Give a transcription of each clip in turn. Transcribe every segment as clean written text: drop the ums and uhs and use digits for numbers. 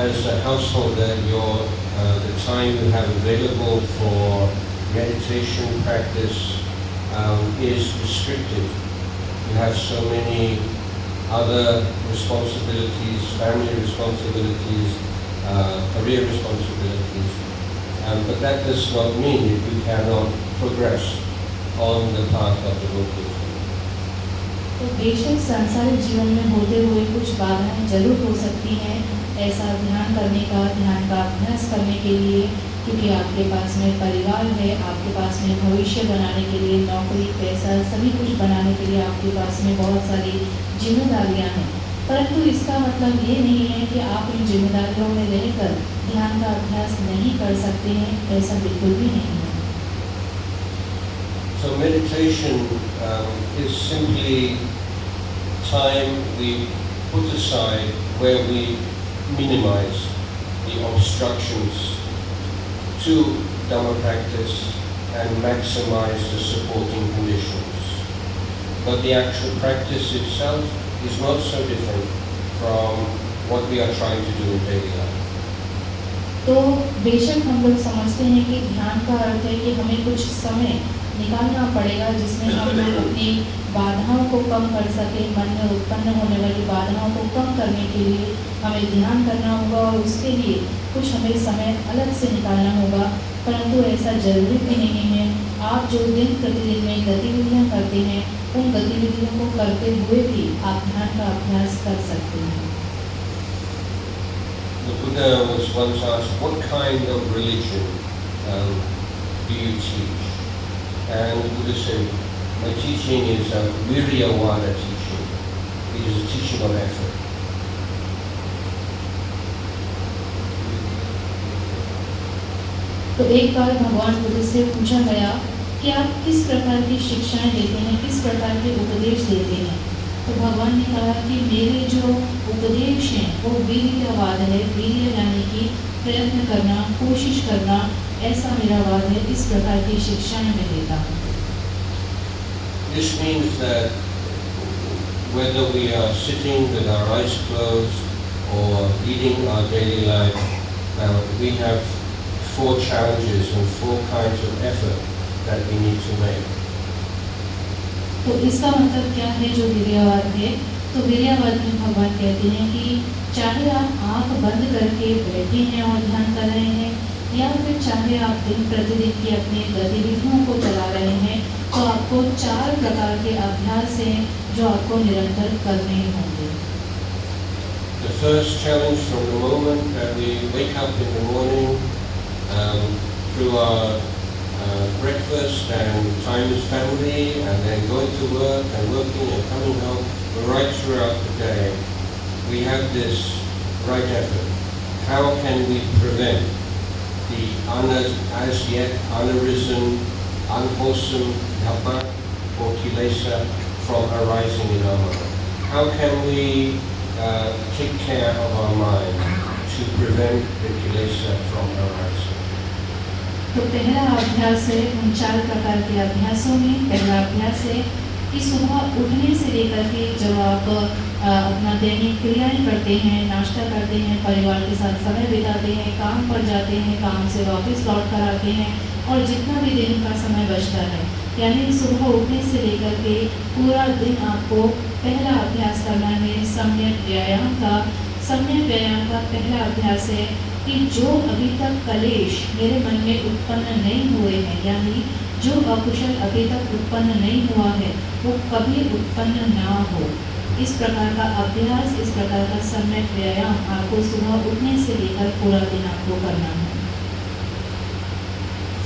as a householder, the time you have available for meditation practice is restricted. You have so many other responsibilities, family responsibilities, career responsibilities, but that does not mean that you cannot progress on the path of devotees. तो बेशक सांसारिक जीवन में होते हुए कुछ बाधाएं जरूर हो सकती हैं ऐसा ध्यान का अभ्यास करने के लिए, क्योंकि आपके पास में परिवार है, आपके पास में भविष्य बनाने के लिए नौकरी, पैसा, सभी कुछ बनाने के लिए आपके पास में बहुत सारी जिम्मेदारियां हैं। परंतु इसका मतलब ये नहीं है कि आप इन जिम्मेदारियों में रहकर ध्यान का अभ्यास नहीं कर सकते हैं, ऐसा बिल्कुल भी नहीं है। So meditation is simply time we put aside where we minimize the obstructions to Dhamma practice and maximize the supporting conditions. But the actual practice itself is not so different from what we are trying to do in daily life. तो बेशक हम लोग समझते हैं कि ध्यान का अर्थ है कि हमें कुछ समय निकालना पड़ेगा जिसमें हम लोग अपनी बाधाओं को कम कर सकें, मन में उत्पन्न होने वाली बाधाओं को कम करने के लिए हमें ध्यान करना होगा और उसके लिए कुछ हमें समय अलग से निकालना होगा। परंतु ऐसा जरूरी भी नहीं है। आप जो दिन प्रतिदिन में गतिविधियां करते हैं उन गतिविधियों को करते हुए भी आप ध्यान का अभ्यास कर सकते हैं। The Buddha was once asked, what kind of religion do you teach? And the Buddha said, my teaching is a Viryavada teaching. It is a teaching of effort. तो एक बार भगवान बुद्ध से पूछा गया कि आप किस प्रकार की शिक्षाएं देते हैं, किस प्रकार के उपदेश देते हैं। तो भगवान ने कहा कि मेरे जो उपदेश हैं वो वीर्यवाद है। वीर्य यानी कि प्रयत्न करना, कोशिश करना, ऐसा मेरा वाद है। इस प्रकार की शिक्षाएं मैं देता हूँ। This means that whether we are sitting with our eyes closed or leading our daily life, we have 4 challenges and 4 kinds of effort that we need to make. तो इसका मतलब क्या है जो वीर्यवाद है? तो वीर्यवाद में भगवान कहते हैं कि चाहे आप आंख बंद करके बैठे हैं और ध्यान कर रहे हैं, या फिर चाहे आप दिन प्रतिदिन की अपनी गतिविधियों को चला रहे हैं, तो आपको 4 प्रकार के अभ्यास हैं जो आपको निरंतर करने होंगे। The first challenge from the moment that we wake up in the morning, through our breakfast and time with family, and then going to work and working and coming home, right throughout the day, we have this right effort. How can we prevent the as yet unarisen, unwholesome dhamma or kilesa from arising in our mind? How can we take care of our mind to prevent the kilesa from arising? तो पहला अभ्यास है उन 4 प्रकार के अभ्यासों में। पहला अभ्यास है कि सुबह उठने से लेकर के जब आप अपना दैनिक क्रियाएं करते हैं, नाश्ता करते हैं, परिवार के साथ समय बिताते हैं, काम पर जाते हैं, काम से वापस लौट कर आते हैं, और जितना भी दिन का समय बचता है, यानी सुबह उठने से लेकर के पूरा दिन आपको पहला अभ्यास करना है सम्यक व्यायाम का। सम्यक व्यायाम का पहला अभ्यास है कि जो अभी तक कलेश मेरे मन में उत्पन्न नहीं हुए हैं, यानी जो अकुशल अभी तक उत्पन्न नहीं हुआ है, वो कभी उत्पन्न ना हो। इस प्रकार का अभ्यास, इस प्रकार का सम्यक व्यायाम आपको सुबह उठने से लेकर पूरा दिन आपको करना है।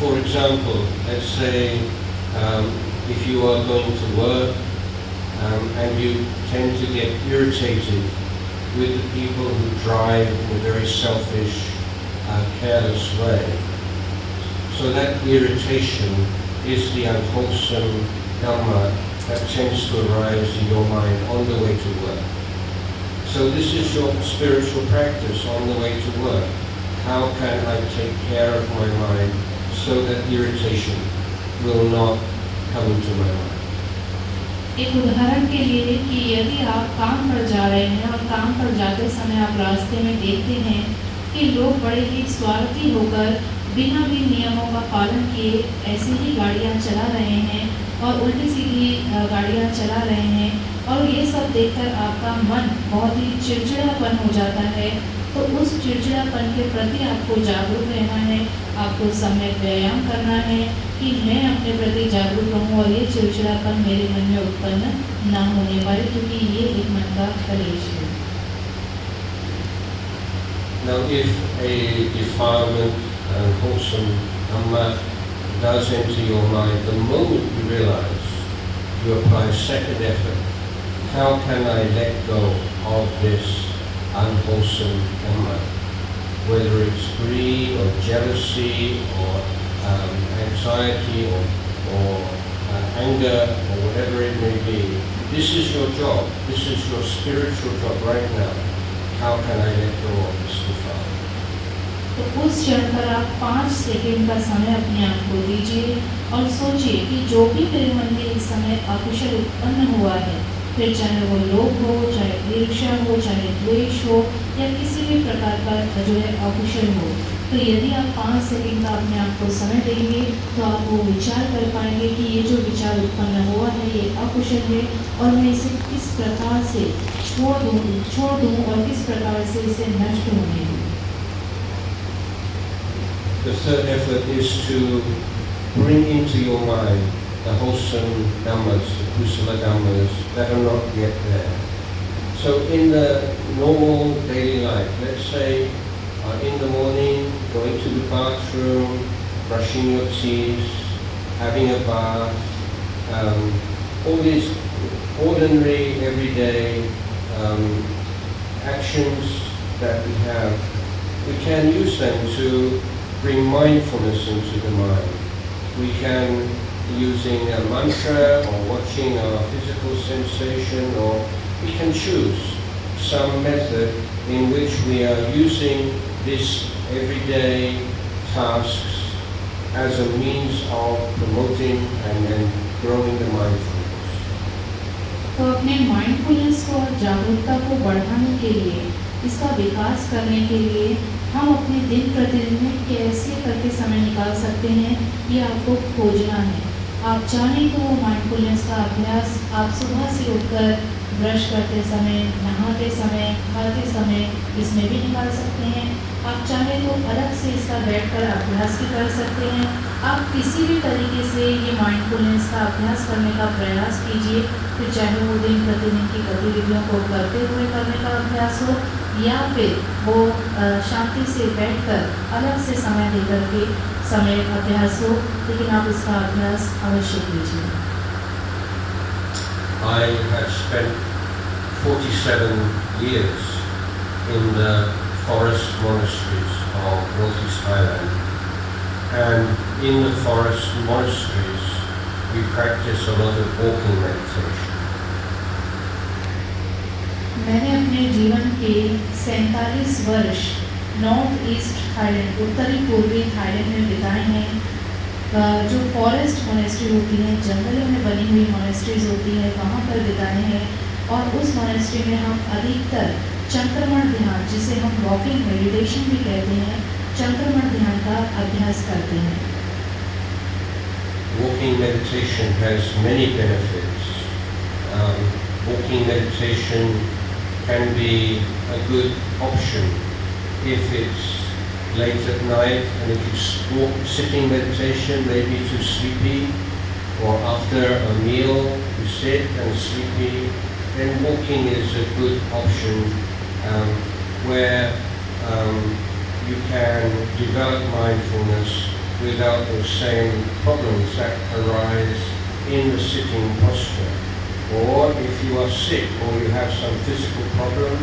For example, let's say if you are going to work and you tend to get irritated with the people who drive in a very selfish, careless way. So that irritation is the unwholesome dhamma that tends to arise in your mind on the way to work. So this is your spiritual practice on the way to work. How can I take care of my mind so that irritation will not come into my mind? एक उदाहरण के लिए कि यदि आप काम पर जा रहे हैं और काम पर जाते समय आप रास्ते में देखते हैं कि लोग बड़े ही स्वार्थी होकर बिना भी नियमों का पालन किए ऐसे ही गाड़ियां चला रहे हैं और उल्टी सीधी गाड़ियां चला रहे हैं और ये सब देखकर आपका मन बहुत ही चिड़चिड़ापन हो जाता है, तो उस चिड़चिड़ापन के प्रति आपको जागरूक रहना है, आपको समय व्यायाम करना है कि मैं अपने प्रति जागरूक रहूं और ये चिड़चिड़ापन मेरे मन में उत्पन्न ना होने पाए, क्योंकि ये एक मन का कलेश है। Now, if a defilement and wholesome Dhamma does enter your mind, the moment you realize, you apply second effort. How can I let go of this unwholesome Dhamma? Whether it's greed or jealousy or anxiety or anger or whatever it may be, this is your job. This is your spiritual job right now. How can I let go of this defilement? तो उस क्षण पर आप 5 second का समय अपने आप को दीजिए और सोचिए कि जो भी मेरे मन में इस समय अकुशल उत्पन्न हुआ है, फिर चाहे वो लोभ हो, चाहे ईर्ष्या हो, चाहे द्वेष हो या किसी भी प्रकार का जो है अकुशल हो, तो यदि आप 5 सेकंड का अपने आप को समय देंगे तो आप वो विचार कर पाएंगे कि ये जो विचार उत्पन्न हुआ है ये अकुशल है और मैं इसे किस प्रकार से छोड़ दूँ और किस प्रकार से इसे नष्ट होने दूँ। The third effort is to bring into your mind the wholesome Dhammas, the Kusala Dhammas that are not yet there. So in the normal daily life, let's say in the morning, going to the bathroom, brushing your teeth, having a bath, all these ordinary, everyday actions that we have, we can use them to bring mindfulness into the mind. We can, using a mantra or watching our physical sensation, or we can choose some method in which we are using these everyday tasks as a means of promoting and growing the mindfulness. तो अपने mindfulness को और जागरूकता को बढ़ाने के लिए, इसका विकास करने के लिए हम अपने दिन प्रतिदिन में कैसे करके समय निकाल सकते हैं, ये आपको खोजना है। आप चाहें तो वो माइंडफुलनेस का अभ्यास आप सुबह से उठकर ब्रश करते समय, नहाते समय, खाते समय इसमें भी निकाल सकते हैं। आप चाहें तो अलग से इसका बैठकर अभ्यास भी कर सकते हैं। आप किसी भी तरीके से ये माइंडफुलनेस का अभ्यास करने का प्रयास कीजिए, फिर चाहे वो दिन प्रतिदिन की गतिविधियों को करते हुए करने का अभ्यास हो या फिर वो शांति से बैठकर अलग से समय देकर के समय अभ्यास हो, लेकिन आप इसका अभ्यास अवश्य कीजिए। I have spent 47 years in the forest monasteries of Northeast Thailand, and in the forest monasteries we practice a lot of walking meditation. मैंने अपने जीवन के 47 वर्ष नॉर्थ ईस्ट थाईलैंड, उत्तरी पूर्वी थाईलैंड में बिताए हैं। जो फॉरेस्ट मोनेस्ट्री होती हैं, जंगलों में बनी हुई मोनेस्ट्रीज होती हैं, वहाँ पर बिताए हैं और उस मोनेस्ट्री में हम अधिकतर चंक्रमण ध्यान, जिसे हम वॉकिंग मेडिटेशन भी कहते हैं, चंक्रमण ध्यान का अभ्यास करते हैं। Walking meditation has many benefits. Walking meditation can be a good option if it's late at night and if you walk sitting meditation, maybe too sleepy, or after a meal you sit and sleepy, then walking is a good option where you can develop mindfulness without the same problems that arise in the sitting posture. Or if you are sick or you have some physical problem,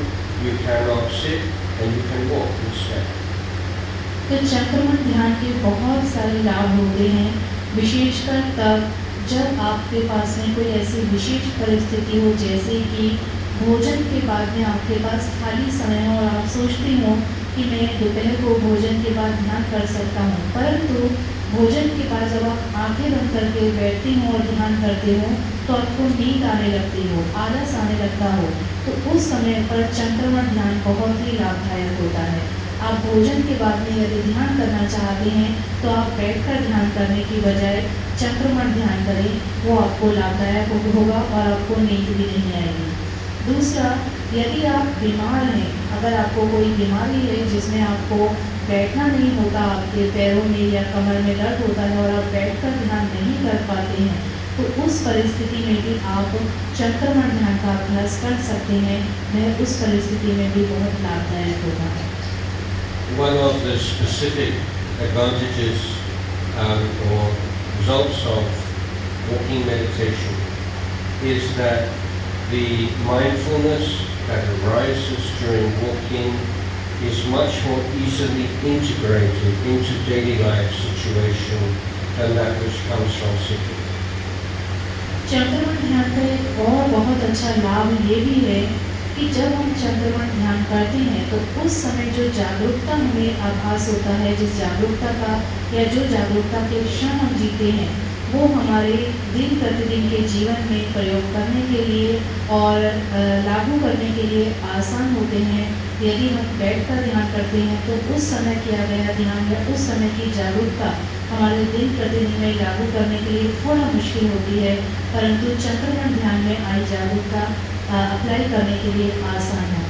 you cannot sit and you can walk instead. तो चंक्रमण ध्यान के बहुत सारे लाभ होते हैं, विशेषकर तब जब आपके पास में कोई ऐसी विशेष परिस्थिति हो, जैसे कि भोजन के बाद में आपके पास खाली समय हो और आप सोचते हो कि मैं दोपहर को भोजन के बाद ध्यान कर सकता हूँ, परंतु भोजन के बाद जब आप आंखें बंद करके बैठती हो और ध्यान करते हो तो आपको नींद आने लगती हो, आलस आने लगता हो, तो उस समय पर चंक्रमण ध्यान बहुत ही लाभदायक होता है। आप भोजन के बाद में यदि ध्यान करना चाहते हैं तो आप बैठकर ध्यान करने की बजाय चंक्रमण ध्यान करें, वो आपको लाभदायक होगा और आपको नींद भी नहीं आएगी। दूसरा, यदि आप बीमार हैं, अगर आपको कोई बीमारी है जिसमें आपको बैठना नहीं होता, आपके पैरों में या कमर में दर्द होता है और आप बैठकर ध्यान नहीं कर पाते हैं, तो उस परिस्थिति में भी आप चंक्रमण ध्यान का अभ्यास कर सकते हैं। वह उस परिस्थिति में भी बहुत लाभदायक होगा। One of the specific advantages or results of walking meditation is that the mindfulness that arises during walking is much more easily integrated into daily life situation than that which comes from sitting. चंक्रमण ध्यान का एक और बहुत अच्छा लाभ ये भी है कि जब हम चंक्रमण ध्यान करते हैं तो उस समय जो जागरूकता हमें आभास होता है, जिस जागरूकता का या जो जागरूकता के क्षण हम जीते हैं, वो हमारे दिन प्रतिदिन के जीवन में प्रयोग करने के लिए और लागू करने के लिए आसान होते हैं। यदि हम बैठकर ध्यान करते हैं तो उस समय किया गया ध्यान या उस समय की जागरूकता हमारे दिन प्रतिदिन में लागू करने के लिए थोड़ा मुश्किल होती है, परंतु चंक्रमण ध्यान में आई जागरूकता अप्लाई करने के लिए आसान है।